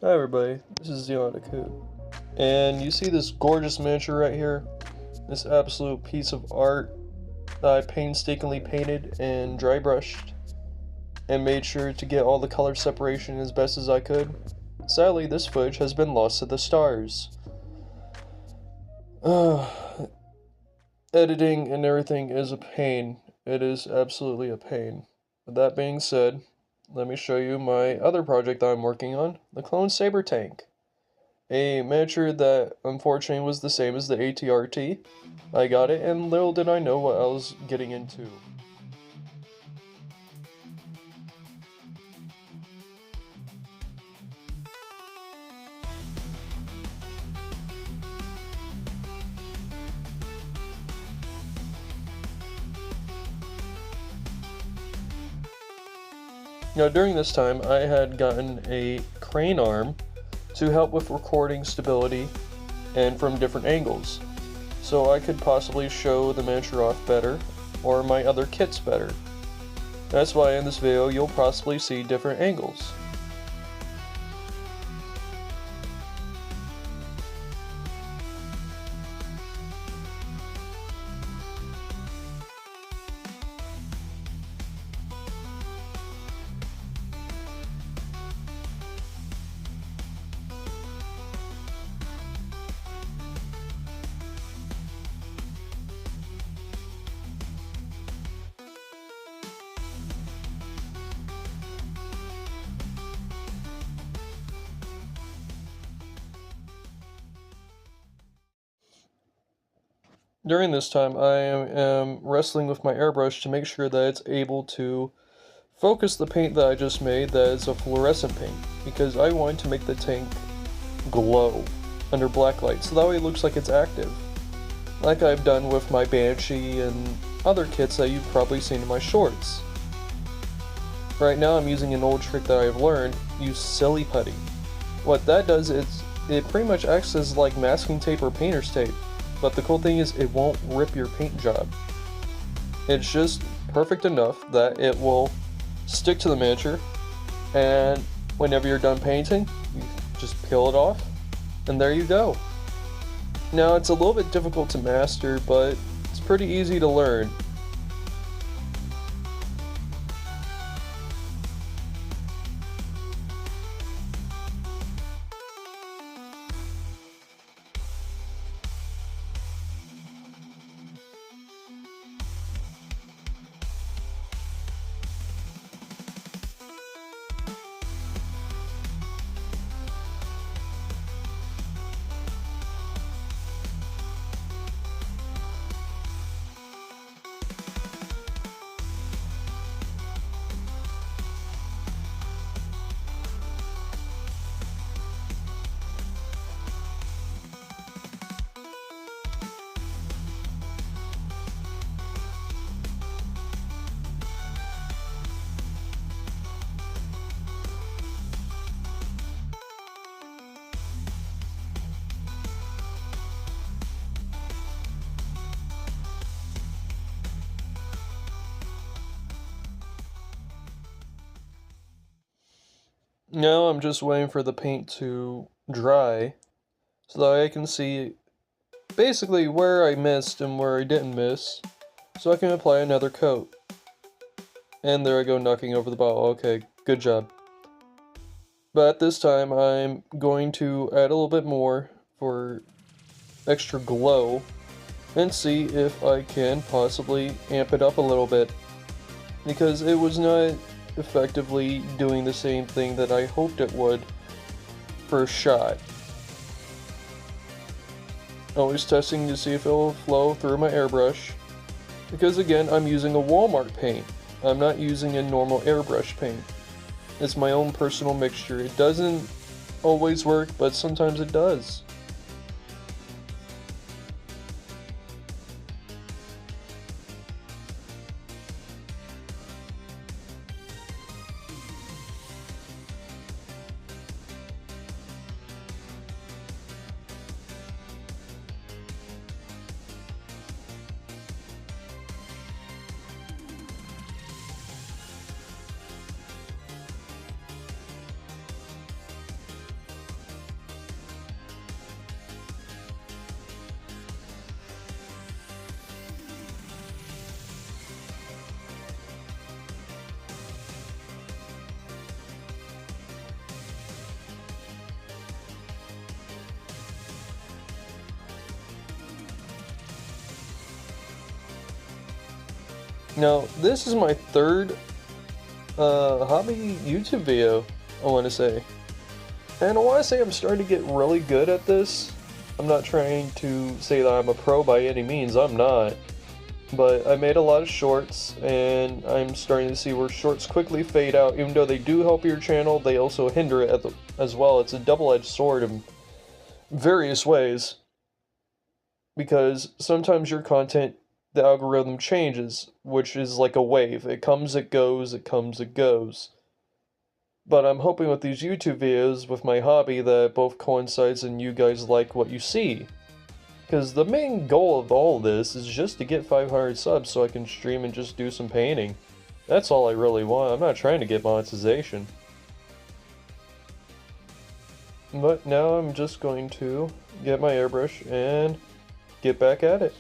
Hi everybody, this is Coot. And you see this gorgeous miniature right here? This absolute piece of art that I painstakingly painted and dry brushed and made sure to get all the color separation as best as I could. Sadly, this footage has been lost to the stars. Editing and everything is a pain. It is absolutely a pain. With that being said, let me show you my other project that I'm working on, the Clone Saber Tank. A miniature that unfortunately was the same as the ATRT. I got it, and little did I know what I was getting into. Now, during this time, I had gotten a crane arm to help with recording stability and from different angles, so I could possibly show the miniature off better, or my other kits better. That's why in this video you'll possibly see different angles. During this time, I am wrestling with my airbrush to make sure that it's able to focus the paint that I just made that is a fluorescent paint, because I want to make the tank glow under black light, so that way it looks like it's active. Like I've done with my Banshee and other kits that you've probably seen in my shorts. Right now I'm using an old trick that I've learned, use silly putty. What that does is, it pretty much acts as like masking tape or painter's tape. But the cool thing is it won't rip your paint job. It's just perfect enough that it will stick to the miniature, and whenever you're done painting, you just peel it off, and there you go. Now it's a little bit difficult to master, but it's pretty easy to learn. Now I'm just waiting for the paint to dry so that I can see basically where I missed and where I didn't miss, so I can apply another coat. And there I go, knocking over the bottle. Okay, good job. But this time I'm going to add a little bit more for extra glow and see if I can possibly amp it up a little bit, because it was not effectively doing the same thing that I hoped it would first shot. Always testing to see if it will flow through my airbrush, because again I'm using a Walmart paint. I'm not using a normal airbrush paint. It's my own personal mixture. It doesn't always work, but sometimes it does. Now, this is my third hobby YouTube video, I want to say. And I want to say I'm starting to get really good at this. I'm not trying to say that I'm a pro by any means, I'm not. But I made a lot of shorts, and I'm starting to see where shorts quickly fade out. Even though they do help your channel, they also hinder it as well. It's a double-edged sword in various ways. Because sometimes your content, the algorithm changes, which is like a wave. It comes, it goes, it comes, it goes. But I'm hoping with these YouTube videos, with my hobby, that both coincides and you guys like what you see. Because the main goal of all this is just to get 500 subs so I can stream and just do some painting. That's all I really want. I'm not trying to get monetization. But now I'm just going to get my airbrush and get back at it.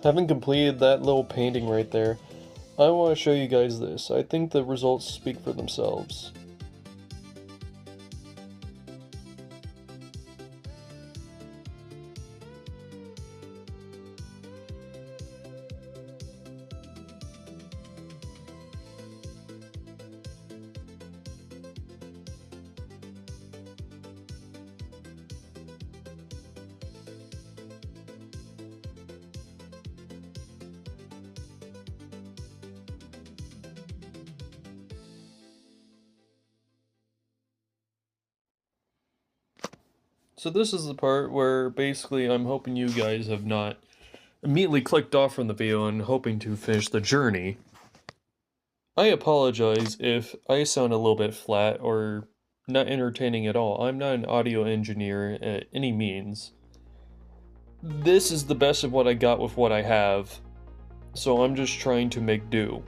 Having completed that little painting right there, I want to show you guys this. I think the results speak for themselves. So this is the part where basically I'm hoping you guys have not immediately clicked off from the video and hoping to finish the journey. I apologize if I sound a little bit flat or not entertaining at all. I'm not an audio engineer at any means. This is the best of what I got with what I have, so I'm just trying to make do.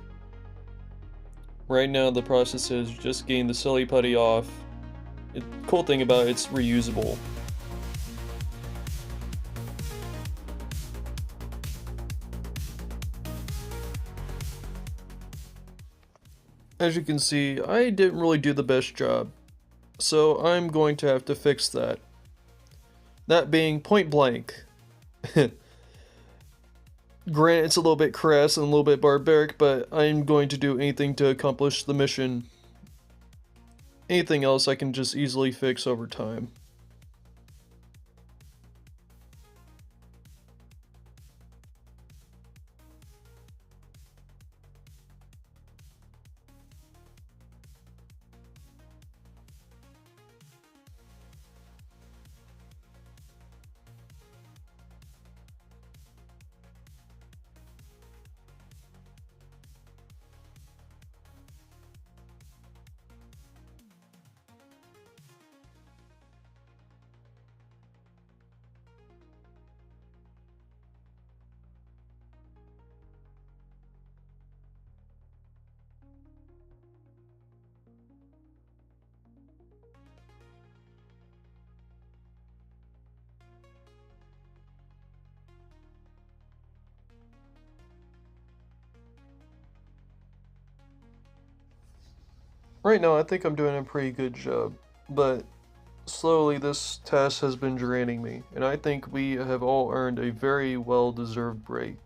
Right now the process is just getting the silly putty off. The cool thing about it's reusable. As you can see, I didn't really do the best job, so I'm going to have to fix that. That being point blank. Granted, it's a little bit crass and a little bit barbaric, but I'm going to do anything to accomplish the mission. Anything else I can just easily fix over time. Right now, I think I'm doing a pretty good job, but slowly this task has been draining me, and I think we have all earned a very well-deserved break.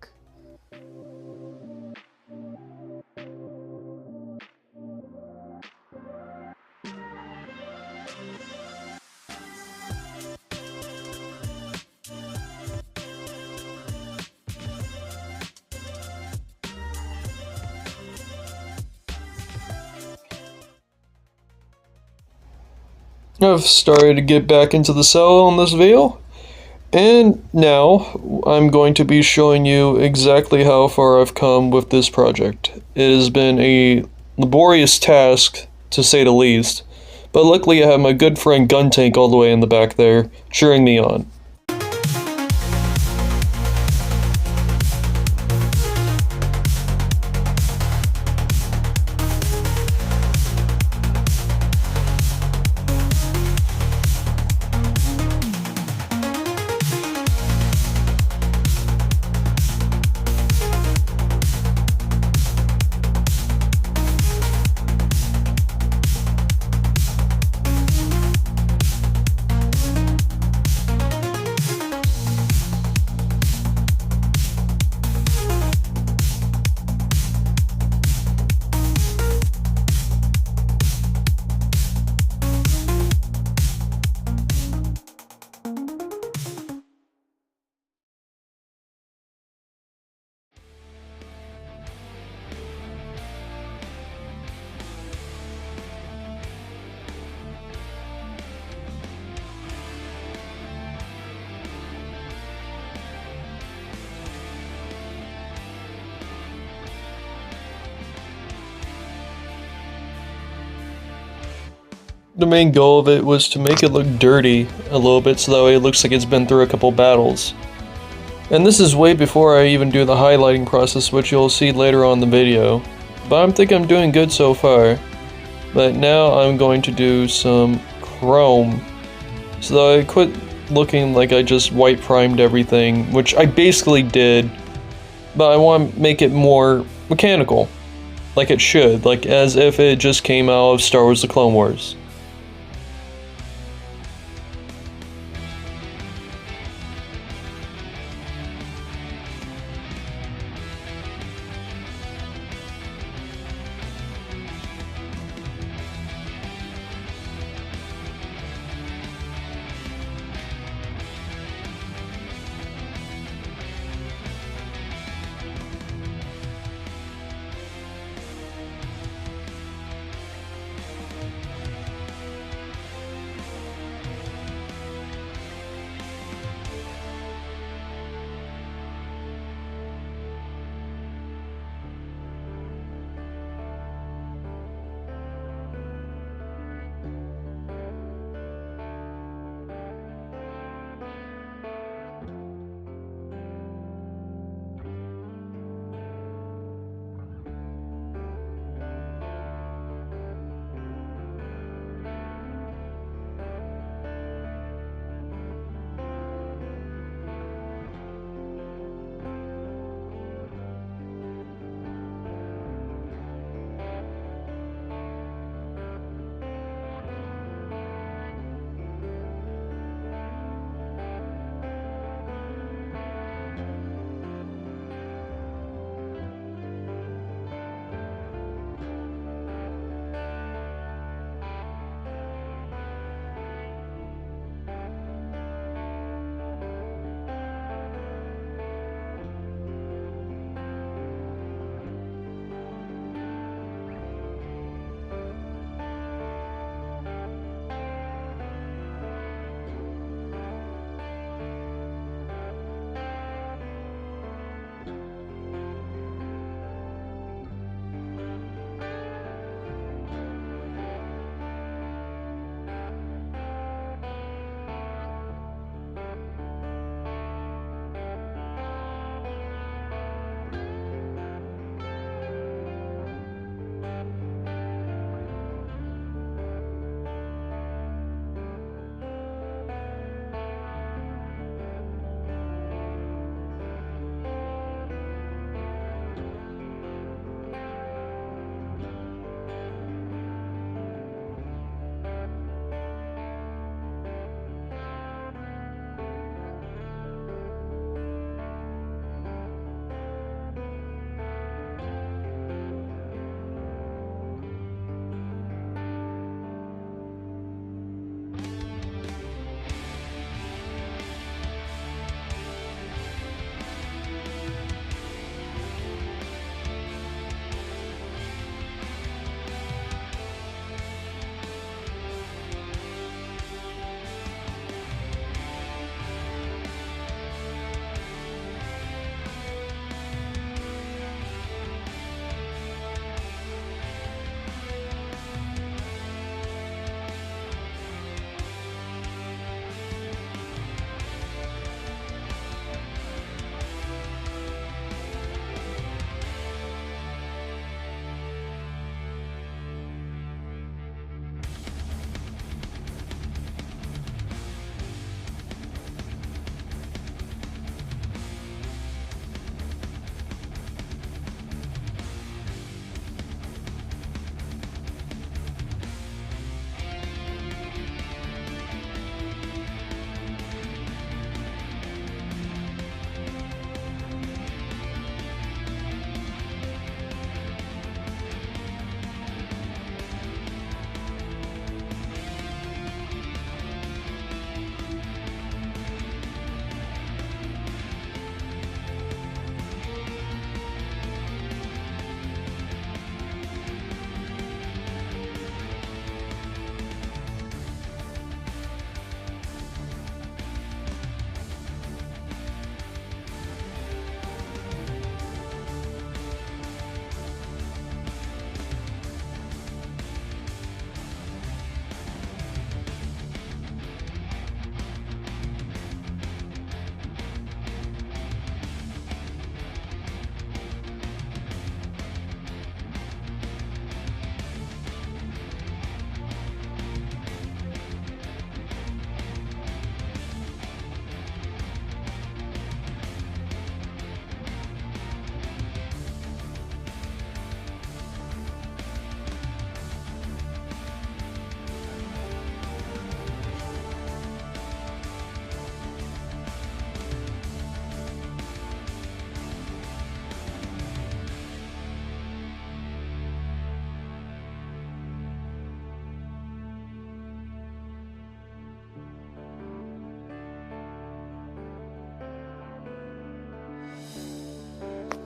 I've started to get back into the cell on this video, and now I'm going to be showing you exactly how far I've come with this project. It has been a laborious task, to say the least, but luckily I have my good friend Gun Tank all the way in the back there, cheering me on. The main goal of it was to make it look dirty a little bit so that way it looks like it's been through a couple battles. And this is way before I even do the highlighting process, which you'll see later on in the video. But I think I'm doing good so far. But now I'm going to do some chrome so that I quit looking like I just white primed everything, which I basically did. but I want to make it more mechanical, like it should, like as if it just came out of Star Wars: The Clone Wars.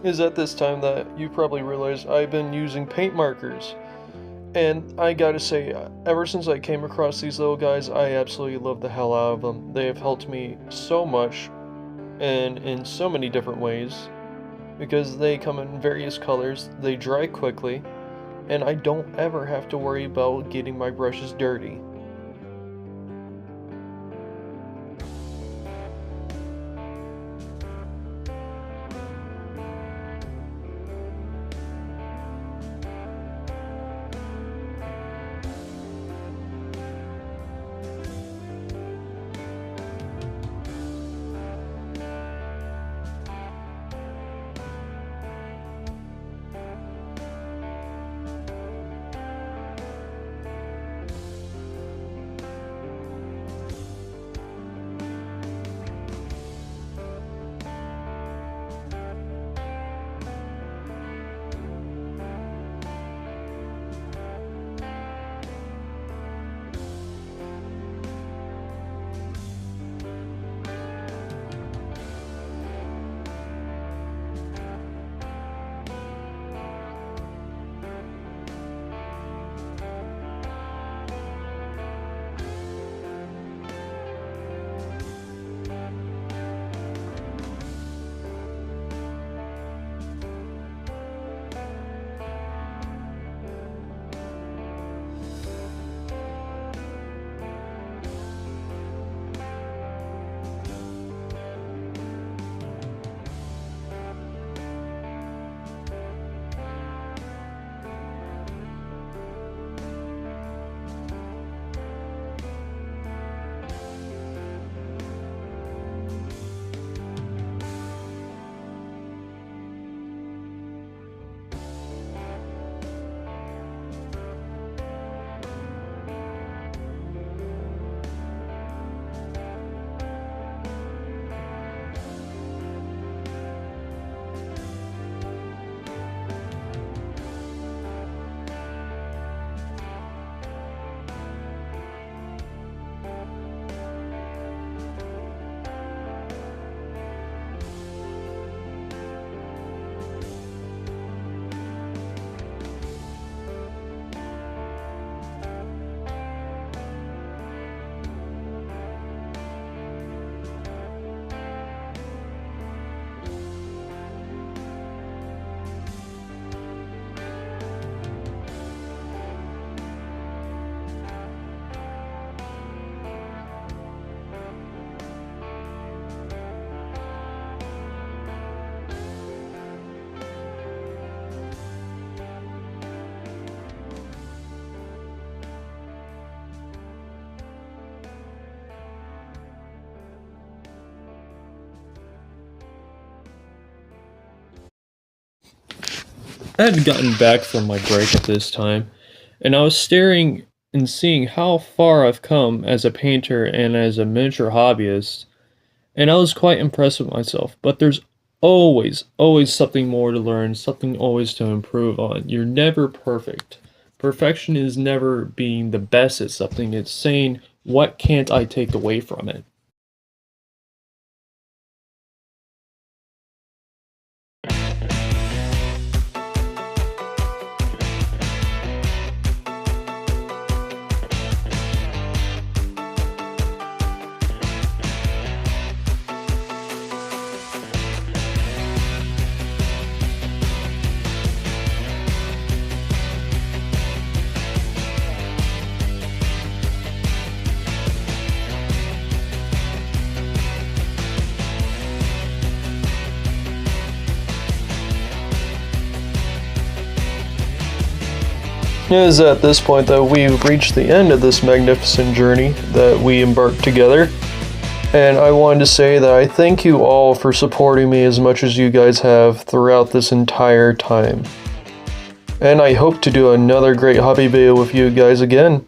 is at this time that you probably realized I've been using paint markers. And I gotta say, ever since I came across these little guys, I absolutely love the hell out of them. They have helped me so much and in so many different ways because they come in various colors, they dry quickly, and I don't ever have to worry about getting my brushes dirty. I had gotten back from my break at this time, and I was staring and seeing how far I've come as a painter and as a miniature hobbyist, and I was quite impressed with myself. But there's always something more to learn, something always to improve on. You're never perfect. Perfection is never being the best at something, it's saying, what can't I take away from it? It is at this point that we've reached the end of this magnificent journey that we embarked together. And I wanted to say that I thank you all for supporting me as much as you guys have throughout this entire time. And I hope to do another great hobby video with you guys again.